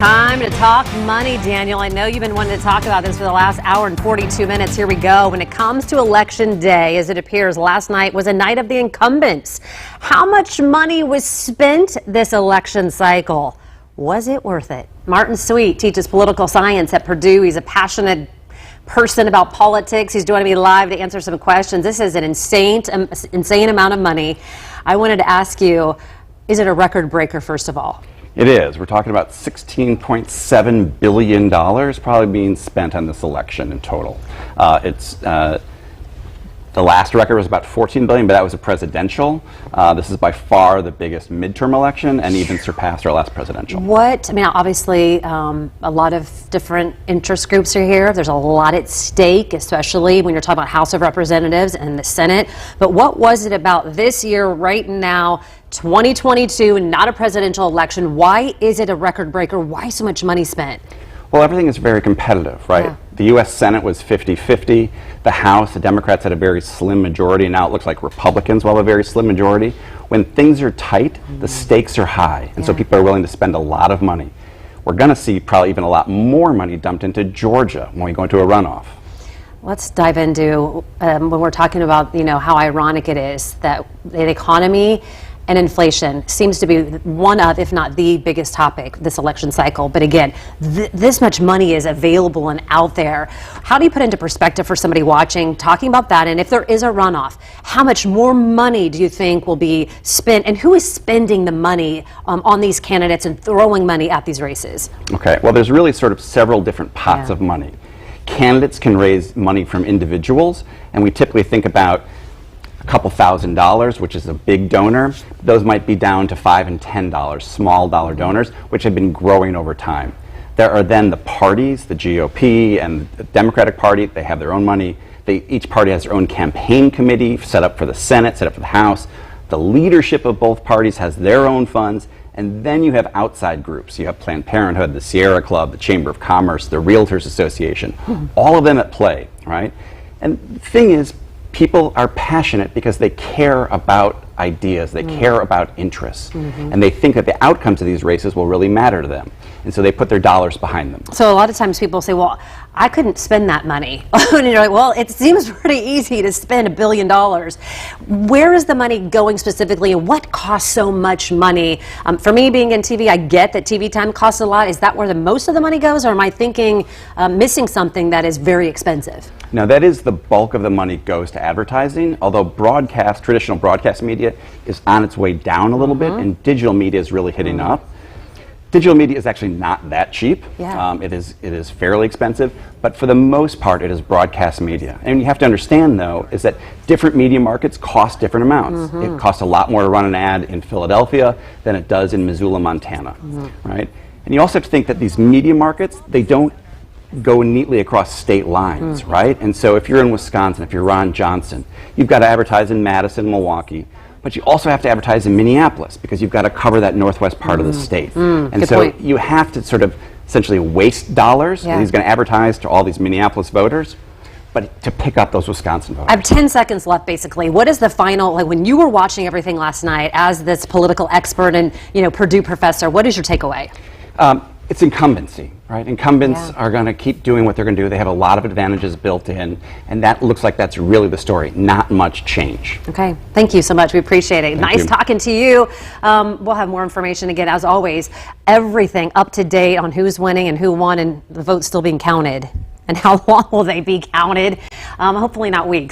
Time to talk money, Daniel. I know you've been wanting to talk about this for the last hour and 42 minutes. Here we go. When it comes to election day, as it appears, last night was a night of the incumbents. How much money was spent this election cycle? Was it worth it? Martin Sweet teaches political science at Purdue. He's a passionate person about politics. He's joining me live to answer some questions. This is an insane amount of money. I wanted to ask you, is it a record breaker, first of all? It is. We're talking about $16.7 billion probably being spent on this election in total. The last record was about $14 billion, but that was a presidential. This is by far the biggest midterm election and even surpassed our last presidential. Obviously, a lot of different interest groups are here. There's a lot at stake, especially when you're talking about House of Representatives and the Senate. But what was it about this year, right now, 2022, not a presidential election? Why is it a record breaker? Why so much money spent? Well, everything is very competitive, right? Yeah. The U.S. Senate was 50-50. The House, the Democrats had a very slim majority, and now it looks like Republicans will have a very slim majority. When things are tight, the stakes are high, and so people are willing to spend a lot of money. We're going to see probably even a lot more money dumped into Georgia when we go into a runoff. Let's dive into, when we're talking about, how ironic it is that the economy and inflation seems to be one of, if not the biggest topic this election cycle. But again, this much money is available and out there. How do you put into perspective for somebody watching, talking about that? And if there is a runoff, how much more money do you think will be spent? And who is spending the money on these candidates and throwing money at these races? Okay, well, there's really sort of several different pots of money. Candidates can raise money from individuals, and we typically think about couple $1,000s, which is a big donor. Those might be down to $5 and $10, small dollar donors, which have been growing over time. There are then the parties, the GOP and the Democratic Party. They have their own money. Each party has their own campaign committee set up for the Senate, set up for the House. The leadership of both parties has their own funds. And then you have outside groups. You have Planned Parenthood, the Sierra Club, the Chamber of Commerce, the Realtors Association, all of them at play, right? And the thing is, people are passionate because they care about ideas, they care about interests, and they think that the outcomes of these races will really matter to them. And so they put their dollars behind them. So a lot of times people say, well, I couldn't spend that money. And you're like, well, it seems pretty easy to spend $1 billion. Where is the money going specifically, and what costs so much money? For me, being in TV, I get that TV time costs a lot. Is that where the most of the money goes, or am I thinking missing something that is very expensive? No, that is the bulk of the money goes to advertising, although traditional broadcast media is on its way down a little bit, and digital media is really hitting up. Digital media is actually not that cheap. Yeah. It is fairly expensive, but for the most part, it is broadcast media. And you have to understand, though, is that different media markets cost different amounts. It costs a lot more to run an ad in Philadelphia than it does in Missoula, Montana, right? And you also have to think that these media markets, they don't go neatly across state lines, right? And so if you're in Wisconsin, if you're Ron Johnson, you've got to advertise in Madison, Milwaukee, but you also have to advertise in Minneapolis because you've got to cover that northwest part of the state. And so you have to sort of essentially waste dollars. And he's going to advertise to all these Minneapolis voters, but to pick up those Wisconsin voters. I have 10 seconds left, basically. What is the final, when you were watching everything last night as this political expert and Purdue professor, what is your takeaway? It's incumbency, right? Incumbents are going to keep doing what they're going to do. They have a lot of advantages built in, and that looks like that's really the story. Not much change. Okay, thank you so much. We appreciate it. Nice talking to you. We'll have more information again, as always. Everything up to date on who's winning and who won, and the votes still being counted. And how long will they be counted? Hopefully not weeks.